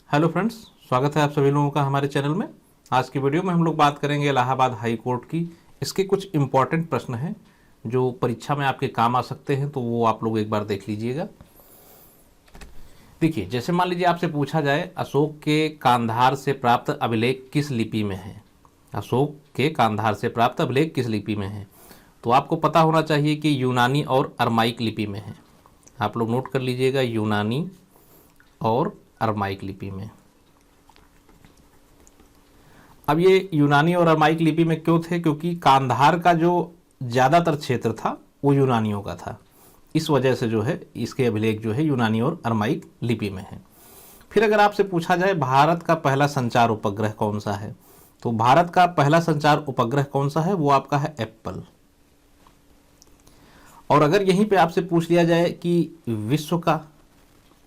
Hello friends, स्वागत है आप सभी लोगों का हमारे चैनल में। आज की वीडियो में हम लोग बात करेंगे इलाहाबाद हाई कोर्ट की। इसके कुछ इंपॉर्टेंट प्रश्न हैं जो परीक्षा में आपके काम आ सकते हैं, तो वो आप लोग एक बार देख लीजिएगा। देखिए, जैसे मान लीजिए आपसे पूछा जाए अशोक के कांधार से प्राप्त अभिलेख किस लिपि में है। अशोक के कांधार से प्राप्त अभिलेख किस लिपि में है, तो आपको पता होना चाहिए कि यूनानी और अरमाइक लिपि में है। आप लोग नोट कर लीजिएगा, यूनानी और अरमाइक लिपि में। अब ये यूनानी और अरमाइक लिपि में क्यों थे? क्योंकि कांधार का जो ज़्यादातर क्षेत्र था वो यूनानियों का था। इस वजह से जो है इसके अभिलेख जो है यूनानी और अरमाइक लिपि में है। फिर अगर आपसे पूछा जाए भारत का पहला संचार उपग्रह कौन सा है, तो भारत का पहला संचार उपग्रह कौन सा है? वो आपका है एप्पल। और अगर यहीं पे आपसे पूछ लिया जाए कि विश्व का,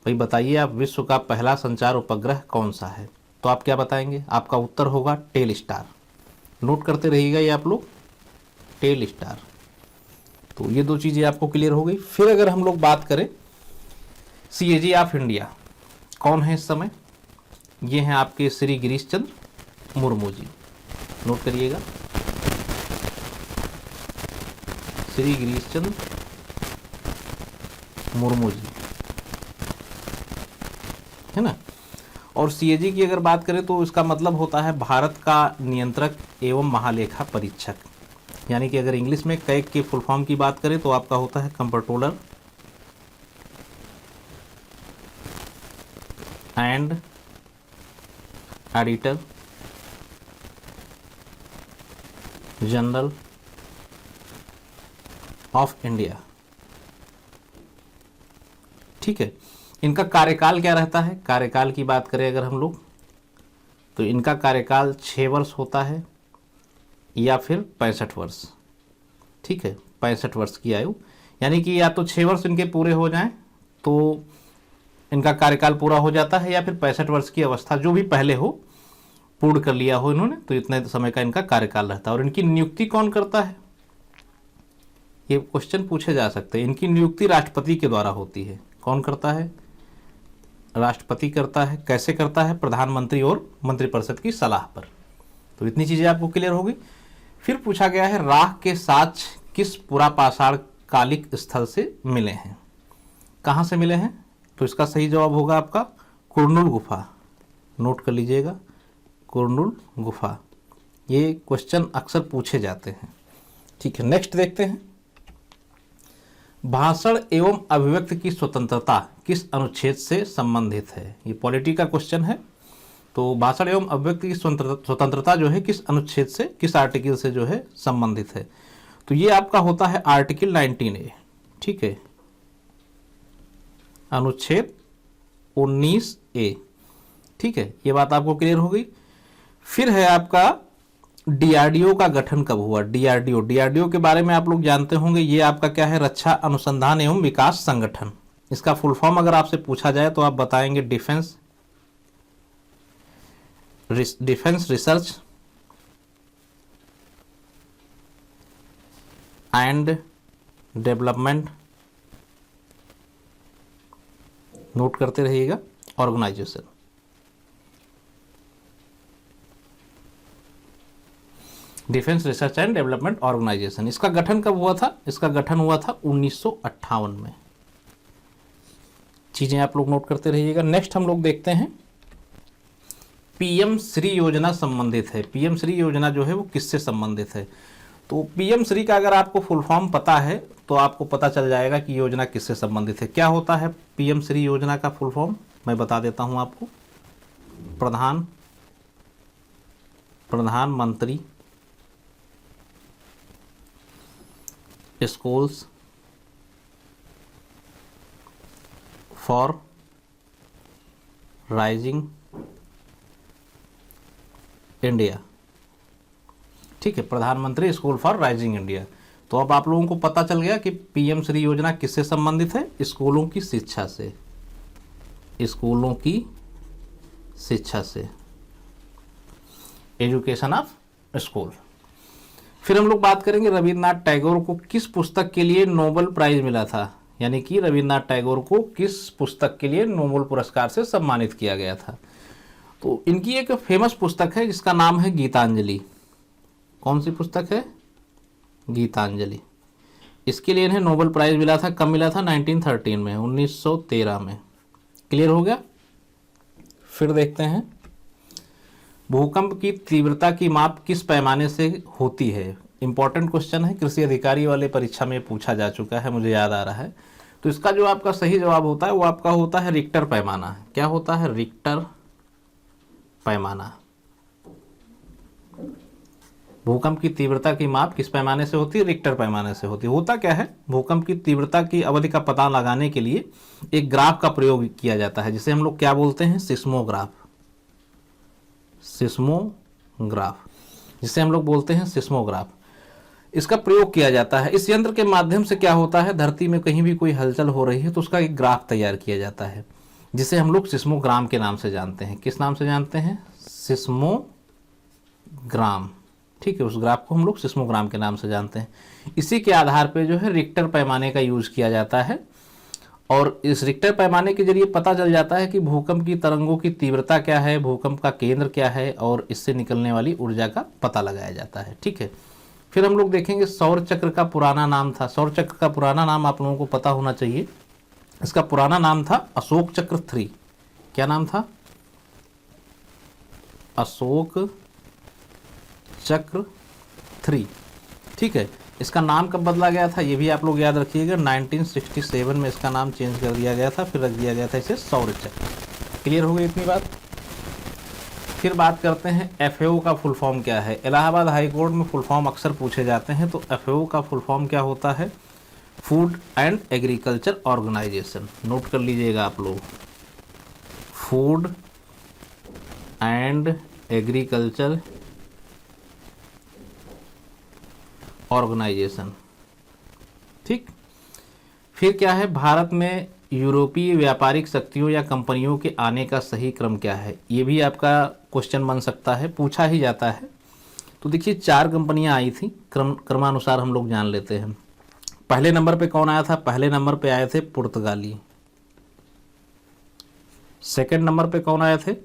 भाई बताइए आप, विश्व का पहला संचार उपग्रह कौन सा है, तो आप क्या बताएंगे? आपका उत्तर होगा टेलस्टार। नोट करते रहिएगा ये आप लोग, टेलस्टार। तो ये दो चीज़ें आपको क्लियर हो गई। फिर अगर हम लोग बात करें सीएजी ऑफ इंडिया कौन है इस समय, ये हैं आपके श्री गिरीश चंद्र मुर्मू जी। नोट करिएगा, श्री गिरीश चंद्र मुर्मू जी, है ना। और सीएजी की अगर बात करें तो इसका मतलब होता है भारत का नियंत्रक एवं महालेखा परीक्षक। यानी कि अगर इंग्लिश में कैग के फुल फॉर्म की बात करें तो आपका होता है controller and editor general of India. ठीक है, इनका कार्यकाल क्या रहता है? कार्यकाल की बात करें अगर हम लोग, तो इनका कार्यकाल 6 वर्ष होता है या फिर 65 वर्ष। ठीक है, 65 वर्ष की आयु, यानी कि या तो 6 वर्ष इनके पूरे हो जाएं तो इनका कार्यकाल पूरा हो जाता है, या फिर 65 वर्ष की अवस्था जो भी पहले हो पूर्ण कर लिया हो इन्होंने, तो इतने समय का इनका कार्यकाल रहता है। और इनकी नियुक्ति कौन करता है, ये क्वेश्चन पूछे जा सकते हैं। इनकी नियुक्ति राष्ट्रपति के द्वारा होती है। कौन करता है? राष्ट्रपति करता है। कैसे करता है? प्रधानमंत्री और मंत्रिपरिषद की सलाह पर। तो इतनी चीजें आपको क्लियर होगी। फिर पूछा गया है राख के साक्ष्य किस पुरापाषाण कालिक स्थल से मिले हैं? कहाँ से मिले हैं? तो इसका सही जवाब होगा आपका कुरनूल गुफा। नोट कर लीजिएगा, कुरनूल गुफा। ये क्वेश्चन अक्सर पूछे जाते हैं। ठीक है, नेक्स्ट देखते हैं। भाषण एवं अभिव्यक्ति की स्वतंत्रता किस अनुच्छेद से संबंधित है? ये पॉलिटी का क्वेश्चन है। तो भाषण एवं अभिव्यक्ति की स्वतंत्रता जो है किस अनुच्छेद से, किस आर्टिकल से जो है संबंधित है? तो ये आपका होता है आर्टिकल 19A। ठीक है, अनुच्छेद 19A। ठीक है, ये बात आपको क्लियर हो गई। फिर है आपका डीआरडीओ का गठन कब हुआ? डीआरडीओ के बारे में आप लोग जानते होंगे। ये आपका क्या है? रक्षा अनुसंधान एवं विकास संगठन। इसका फुल फॉर्म अगर आपसे पूछा जाए तो आप बताएंगे defence research and development, note करते रहिएगा, organisation. Defence research and development organisation. इसका गठन कब हुआ था? इसका गठन हुआ था 1958 में। चीजें आप लोग नोट करते रहिएगा। नेक्स्ट हम लोग देखते हैं पीएम श्री योजना संबंधित है। पीएम श्री योजना जो है वो किससे संबंधित है? तो पीएम श्री का अगर आपको फुल फॉर्म पता है तो आपको पता चल जाएगा कि योजना किससे संबंधित है। क्या होता है पीएम श्री योजना का फुल फॉर्म? मैं बता देता हूं आपको। प्रधानमंत्री स्कूल्स फॉर राइजिंग इंडिया। ठीक है, प्रधानमंत्री स्कूल फॉर राइजिंग इंडिया। तो अब आप लोगों को पता चल गया कि पीएम श्री योजना किससे संबंधित है? स्कूलों की शिक्षा से, स्कूलों की शिक्षा से, एजुकेशन ऑफ स्कूल। फिर हम लोग बात करेंगे रविन्द्रनाथ टैगोर को किस पुस्तक के लिए नोबेल प्राइज मिला था, यानी कि रविन्द्रनाथ टैगोर को किस पुस्तक के लिए नोबेल पुरस्कार से सम्मानित किया गया था। तो इनकी एक फेमस पुस्तक है जिसका नाम है गीतांजलि। कौन सी पुस्तक है? गीतांजलि। इसके लिए इन्हें नोबेल प्राइज मिला था। कब मिला था? 1913 में, 1913 में। क्लियर हो गया? फिर देखते हैं, भूकंप की तीव्रता की माप किस पैमाने से होती है? इंपॉर्टेंट क्वेश्चन है, कृषि अधिकारी वाले परीक्षा में पूछा जा चुका है, मुझे याद आ रहा है। तो इसका जो आपका सही जवाब होता है वो आपका होता है रिक्टर पैमाना। क्या होता है? रिक्टर पैमाना। भूकंप की तीव्रता की माप किस पैमाने से होती है? रिक्टर पैमाने से होती है। होता क्या है, भूकंप की तीव्रता की अवधि का पता लगाने के लिए एक ग्राफ का प्रयोग किया जाता है, जिसे हम लोग क्या बोलते हैं? सिस्मोग्राफ। सिस्मोग्राफ, जिसे हम लोग बोलते हैं सिस्मोग्राफ। इसका प्रयोग किया जाता है। इस यंत्र के माध्यम से क्या होता है, धरती में कहीं भी कोई हलचल हो रही है तो उसका एक ग्राफ तैयार किया जाता है, जिसे हम लोग सिस्मोग्राम के नाम से जानते हैं। किस नाम से जानते हैं? सिस्मोग्राम। ठीक है, उस ग्राफ को हम लोग सिस्मोग्राम के नाम से जानते हैं। इसी के आधार पे जो है रिक्टर पैमाने का यूज किया जाता है, और इस रिक्टर पैमाने के जरिए पता चल जाता है कि भूकंप की तरंगों की तीव्रता क्या है, भूकंप का केंद्र क्या है, और इससे निकलने वाली ऊर्जा का पता लगाया जाता है। ठीक है, फिर हम लोग देखेंगे सौर चक्र का पुराना नाम था। सौर चक्र का पुराना नाम आप लोगों को पता होना चाहिए। इसका पुराना नाम था अशोक चक्र 3। क्या नाम था? अशोक चक्र 3। ठीक है, इसका नाम कब बदला गया था ये भी आप लोग याद रखिएगा। 1967 में इसका नाम चेंज कर दिया गया था, फिर रख दिया गया था इसे सौर चक्र। क्लियर हो गई इतनी बात? फिर बात करते हैं एफएओ का फुल फॉर्म क्या है। इलाहाबाद हाई कोर्ट में फुल फॉर्म अक्सर पूछे जाते हैं। तो एफएओ का फुल फॉर्म क्या होता है? Food and agriculture organisation. Note कर लीजिएगा आप लोग, फूड एंड एग्रीकल्चर ऑर्गेनाइजेशन। ठीक, फिर क्या है, भारत में यूरोपीय व्यापारिक शक्तियों या कंपनियों के आने का सही क्रम क्या है? ये भी आपका क्वेश्चन बन सकता है, पूछा ही जाता है। तो देखिए 4 कंपनियां आई थी, क्रमानुसार हम लोग जान लेते हैं। पहले नंबर पे कौन आया था? पहले नंबर पे आए थे पुर्तगाली। सेकंड नंबर पे कौन आए थे?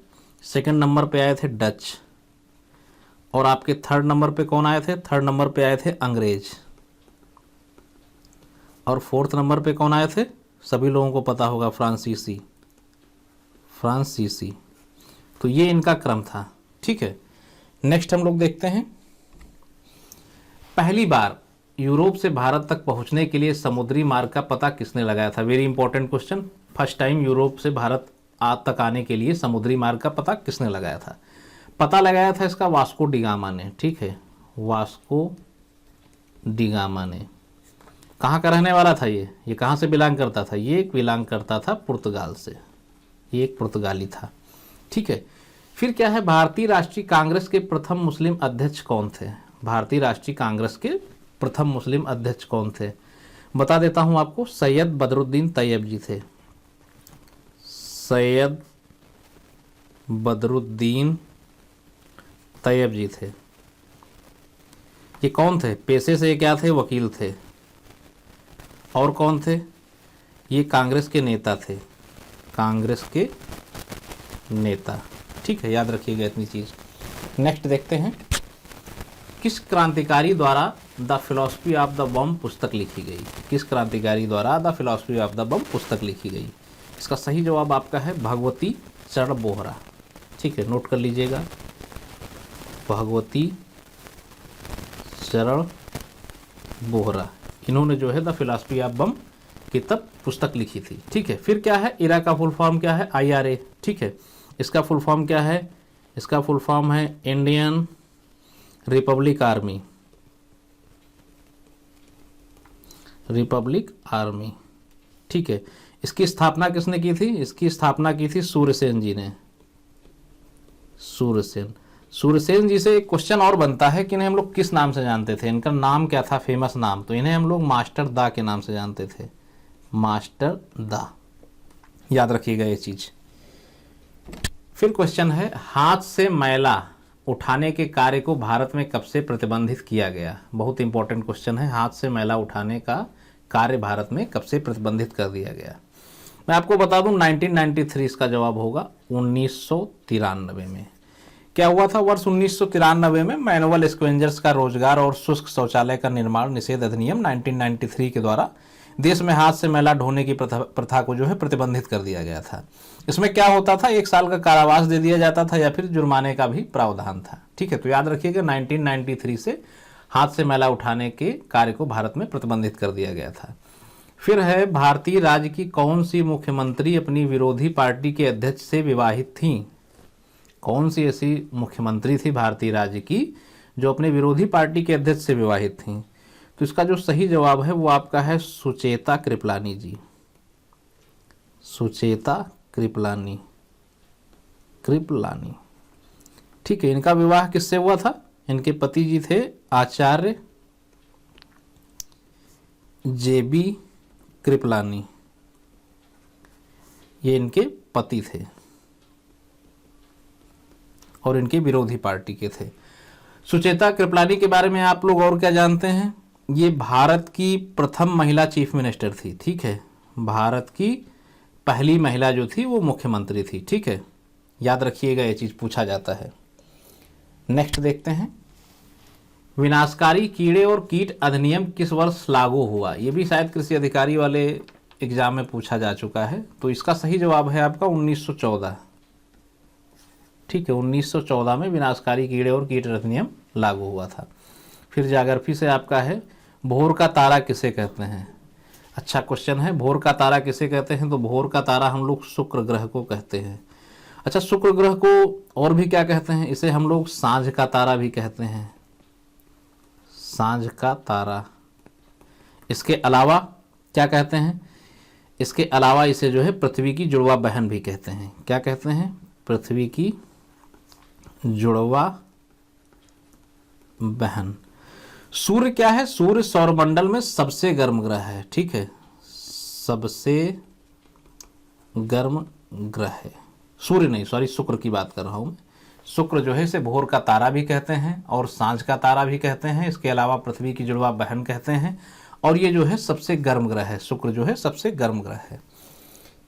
सेकंड नंबर पे आए थे डच। और आपके थर्ड नंबर पे कौन आए थे? थर्ड नंबर पे आए थे अंग्रेज। और फोर्थ नंबर पे कौन आए थे? सभी लोगों को पता होगा, फ्रांसीसी। फ्रांसीसी। तो ये इनका क्रम था। ठीक है, नेक्स्ट हम लोग देखते हैं, पहली बार यूरोप से भारत तक पहुंचने के लिए समुद्री मार्ग का पता किसने लगाया था? Very important question. First time Europe से भारत तक आने के लिए समुद्री मार्ग का पता किसने लगाया था? पता लगाया था इसका वास्को डिगामा ने। ठीक है, वास्को डिगामा ने। कहाँ का रहने वाला था ये कहाँ से बिलोंग करता था? ये बिलोंग करता था पुर्तगाल से। ये एक पुर्तगाली था। ठीक है, फिर क्या है, भारतीय राष्ट्रीय कांग्रेस के प्रथम मुस्लिम अध्यक्ष कौन थे? भारतीय राष्ट्रीय कांग्रेस के प्रथम मुस्लिम अध्यक्ष कौन थे? बता देता हूं आपको, सैयद बदरुद्दीन तैयब जी थे। सैयद बदरुद्दीन तैयब जी थे। ये कौन थे? पेशे से क्या थे? वकील थे। और कौन थे? ये कांग्रेस के नेता थे। कांग्रेस के नेता। ठीक है, याद रखिएगा इतनी चीज। नेक्स्ट देखते हैं, किस क्रांतिकारी द्वारा द फिलॉसफी ऑफ द बम पुस्तक लिखी गई? किस क्रांतिकारी द्वारा द फिलॉसफी ऑफ द बम पुस्तक लिखी गई? इसका सही जवाब आपका है भगवती चरण बोहरा। ठीक है, नोट कर लीजिएगा, भगवती चरण बोहरा। इन्होंने जो है द फिलॉसफी ऑफ बम किताब पुस्तक लिखी थी। ठीक है, फिर क्या है, इरा का फुल फॉर्म क्या है? IRA। ठीक है, इसका फुल फॉर्म क्या है? इसका फुल फॉर्म है Indian Republic army. Republic army. ठीक है, इसकी स्थापना किसने की थी? इसकी स्थापना की थी सूर्यसेन जी ने। सूर्यसेन। सूर्यसेन जी से एक क्वेश्चन और बनता है कि इन्हें हम लोग किस नाम से जानते थे? इनका नाम क्या था, फेमस नाम? तो इन्हें हम लोग मास्टर दा के नाम से जानते थे। मास्टर दा, याद रखिएगा ये चीज। फिर क्वेश्चन है, हाथ से मैला उठाने के कार्य को भारत में कब से प्रतिबंधित किया गया? बहुत इंपॉर्टेंट क्वेश्चन है, हाथ से मैला उठाने का कार्य भारत में कब से प्रतिबंधित कर दिया गया? मैं आपको बता दूं 1993 इसका जवाब होगा 1993 में। क्या हुआ था? वर्ष 1993 में मैनुअल स्क्वेंजर्स का रोजगार और शुष्क शौचालय का निर्माण निषेध अधिनियम 1993 के द्वारा देश में हाथ से मैला ढोने की प्रथा को जो है प्रतिबंधित कर दिया गया था। इसमें क्या होता था? 1 साल का कारावास दे दिया जाता था या फिर जुर्माने का भी प्रावधान था। ठीक है, तो याद रखिएगा 1993 से हाथ से मैला उठाने के कार्य को भारत में प्रतिबंधित कर दिया गया था। फिर है, भारतीय राज्य की कौन सी मुख्यमंत्री अपनी विरोधी पार्टी के अध्यक्ष से विवाहित थीं? कौन सी ऐसी मुख्यमंत्री थी भारतीय राज्य की जो अपने विरोधी पार्टी के अध्यक्ष से विवाहित थीं? तो इसका जो सही जवाब है वो आपका है सुचेता कृपलानी जी। सुचेता कृपलानी। ठीक है, इनका विवाह किससे हुआ था? इनके पति जी थे आचार्य जेबी कृपलानी, ये इनके पति थे और इनके विरोधी पार्टी के थे। सुचेता कृपलानी के बारे में आप लोग और क्या जानते हैं? ये भारत की प्रथम महिला चीफ मिनिस्टर थी। ठीक है, भारत की पहली महिला जो थी वो मुख्यमंत्री थी। ठीक है, याद रखिएगा, ये चीज पूछा जाता है। नेक्स्ट देखते हैं, विनाशकारी कीड़े और कीट अधिनियम किस वर्ष लागू हुआ? ये भी शायद कृषि अधिकारी वाले एग्जाम में पूछा जा चुका है। तो इसका सही जवाब है आपका 1914। ठीक है, 1914 में विनाशकारी कीड़े और कीट अधिनियम लागू हुआ था। फिर ज्योग्राफी से आपका है, भोर का तारा किसे कहते हैं? अच्छा क्वेश्चन है, भोर का तारा किसे कहते हैं? तो भोर का तारा हम लोग शुक्र ग्रह को कहते हैं। अच्छा, शुक्र ग्रह को और भी क्या कहते हैं? इसे हम लोग सांझ का तारा भी कहते हैं, सांझ का तारा। इसके अलावा क्या कहते हैं? इसके अलावा इसे जो है पृथ्वी की जुड़वा बहन भी कहते हैं। क्या कहते हैं? पृथ्वी की जुड़वा बहन। सूर्य क्या है? सूर्य सौरमंडल में सबसे गर्म ग्रह है। ठीक है, सबसे गर्म ग्रह है। सूर्य नहीं, सॉरी, शुक्र की बात कर रहा हूं मैं। शुक्र जो है इसे भोर का तारा भी कहते हैं और सांझ का तारा भी कहते हैं। इसके अलावा पृथ्वी की जुड़वा बहन कहते हैं और ये जो है सबसे गर्म ग्रह है। शुक्र जो है सबसे गर्म ग्रह है।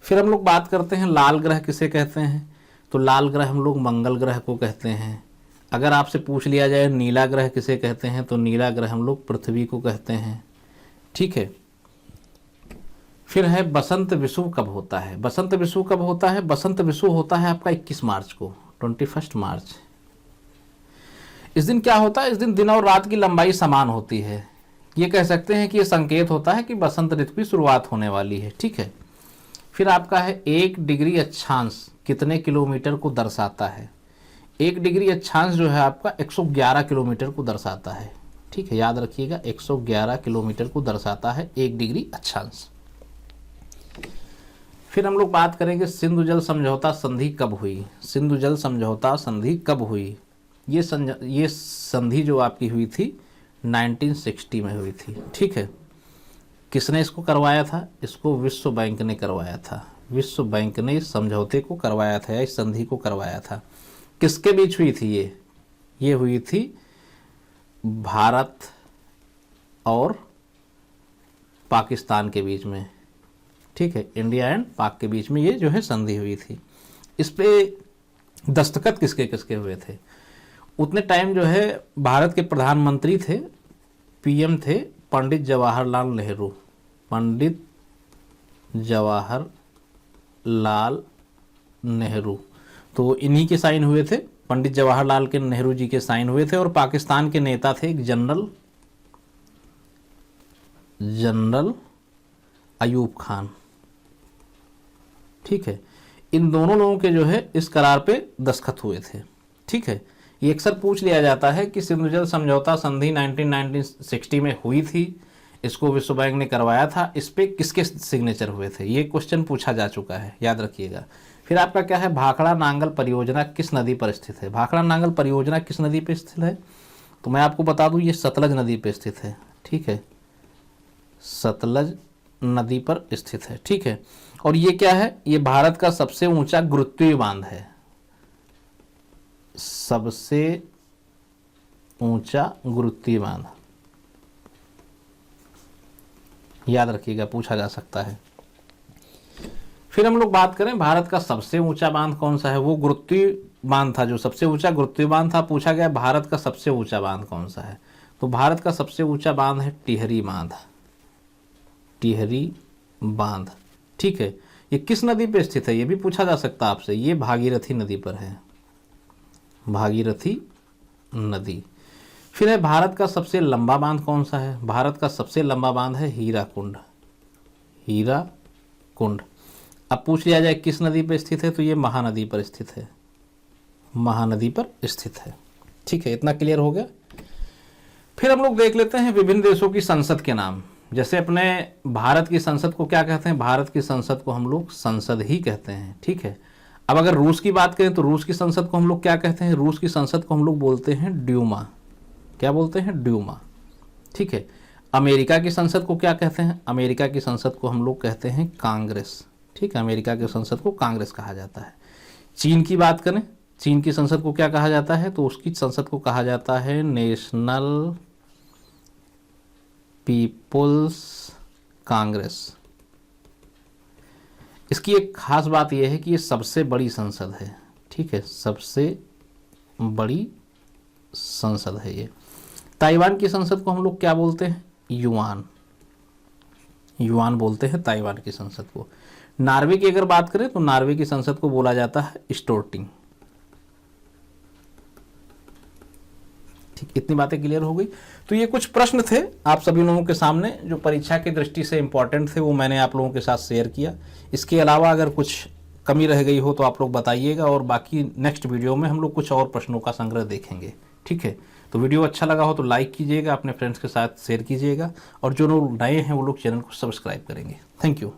फिर हम लोग बात करते हैं लाल ग्रह किसे कहते हैं? तो लाल ग्रह हम लोग मंगल ग्रह को कहते हैं। अगर आपसे पूछ लिया जाए नीला ग्रह किसे कहते हैं? तो नीला ग्रह हम लोग पृथ्वी को कहते हैं। ठीक है, फिर है बसंत विषुव कब होता है? बसंत विषुव कब होता है? बसंत विषुव होता है आपका 21 मार्च को, 21 मार्च। इस दिन क्या होता है? इस दिन दिन और रात की लंबाई समान होती है। ये कह सकते हैं कि ये संकेत होता है कि बसंत ऋतु की शुरुआत होने वाली है। ठीक है, फिर आपका है 1 डिग्री अक्षांश कितने किलोमीटर को दर्शाता है? 1 डिग्री अक्षांश जो है आपका 111 किलोमीटर को दर्शाता है। ठीक है, याद रखिएगा 111 किलोमीटर को दर्शाता है 1 डिग्री अक्षांश। फिर हम लोग बात करेंगे सिंधु जल समझौता संधि कब हुई? सिंधु जल समझौता संधि कब हुई? ये संधि जो आपकी हुई थी 1960 में हुई थी। ठीक है, किसने इसको करवाया था? इसको विश्व बैंक ने करवाया था। विश्व बैंक ने इस समझौते को करवाया था या इस संधि को करवाया था। किसके बीच हुई थी ये हुई थी भारत और पाकिस्तान के बीच में। ठीक है, इंडिया एंड पाक के बीच में ये जो है संधि हुई थी। इस पे दस्तखत किसके किसके हुए थे? उतने टाइम जो है भारत के प्रधानमंत्री थे, पीएम थे पंडित जवाहरलाल नेहरू। पंडित जवाहरलाल नेहरू, तो इन्हीं के साइन हुए थे। पंडित जवाहरलाल के नेहरू जी के साइन हुए थे। और पाकिस्तान के नेता थे एक जनरल अयूब खान। ठीक है, इन दोनों लोगों के जो है इस करार पे दस्तखत हुए थे। ठीक है, ये अक्सर पूछ लिया जाता है कि सिंधु जल समझौता संधि 1960 में हुई थी, इसको विश्व बैंक ने करवाया था, इस पे किसके सिग्नेचर हुए थे? ये क्वेश्चन पूछा जा चुका है, याद रखिएगा। फिर आपका क्या है, भाखड़ा नांगल परियोजना किस नदी पर स्थित है? भाखड़ा नांगल परियोजना किस नदी पर स्थित है? तो मैं आपको बता दूं ये सतलज नदी पर स्थित है। ठीक है, सतलज नदी पर स्थित है। ठीक है, और ये क्या है? ये भारत का सबसे ऊंचा गुरुत्वीय बांध है। सबसे ऊंचा गुरुत्वीय बांध, याद रखिएगा, पूछा जा सकता है। फिर हम लोग बात करें भारत का सबसे ऊंचा बांध कौन सा है, वो गुरुत्वीय बांध था, जो सबसे ऊंचा गुरुत्वीय बांध था। पूछा गया भारत का सबसे ऊंचा बांध कौन सा है, तो भारत का सबसे ऊंचा बांध है टिहरी बांध। टिहरी बांध, ठीक है। ये किस नदी पर स्थित है, ये भी पूछा जा सकता है आपसे। ये भागीरथी नदी पर है, भागीरथी नदी। फिर है भारत का सबसे लंबा बांध कौन सा है, भारत का सबसे लंबा बांध है हीराकुंड। हीराकुंड। अब पूछ लिया जाए किस नदी पर स्थित है, तो ये महानदी पर स्थित है, महानदी पर स्थित है, ठीक है। इतना क्लियर हो गया। फिर हम लोग देख लेते हैं विभिन्न देशों की संसद के नाम। जैसे अपने भारत की संसद को क्या कहते हैं, भारत की संसद को हम लोग संसद ही कहते हैं, ठीक है। अब अगर रूस की बात करें तो रूस की संसद को हम लोग क्या कहते हैं, रूस की संसद को हम लोग बोलते हैं ड्यूमा। क्या बोलते हैं, ड्यूमा, ठीक है। अमेरिका की संसद को क्या कहते हैं, अमेरिका की संसद को हम लोग कहते हैं कांग्रेस, ठीक है। अमेरिका की संसद को कांग्रेस कहा जाता है। चीन की बात करें, चीन की संसद को क्या कहा जाता है, तो उसकी संसद को कहा जाता है नेशनल पीपुल्स कांग्रेस। इसकी एक खास बात यह है कि ये सबसे बड़ी संसद है, ठीक है, सबसे बड़ी संसद है ये। ताइवान की संसद को हम लोग क्या बोलते हैं, युआन, युआन बोलते हैं ताइवान की संसद को। नॉर्वे की अगर बात करें तो नॉर्वे की संसद को बोला जाता है स्टोर्टिंग, ठीक। इतनी बातें क्लियर हो गई। तो ये कुछ प्रश्न थे आप सभी लोगों के सामने जो परीक्षा की दृष्टि से इंपॉर्टेंट थे, वो मैंने आप लोगों के साथ शेयर किया। इसके अलावा अगर कुछ कमी रह गई हो तो आप लोग बताइएगा, और बाकी नेक्स्ट वीडियो में हम लोग कुछ और प्रश्नों का संग्रह देखेंगे, ठीक है। तो वीडियो अच्छा लगा हो तो लाइक कीजिएगा, अपने फ्रेंड्स के साथ शेयर कीजिएगा, और जो लोग नए हैं वो लोग चैनल को सब्सक्राइब करेंगे। Thank you.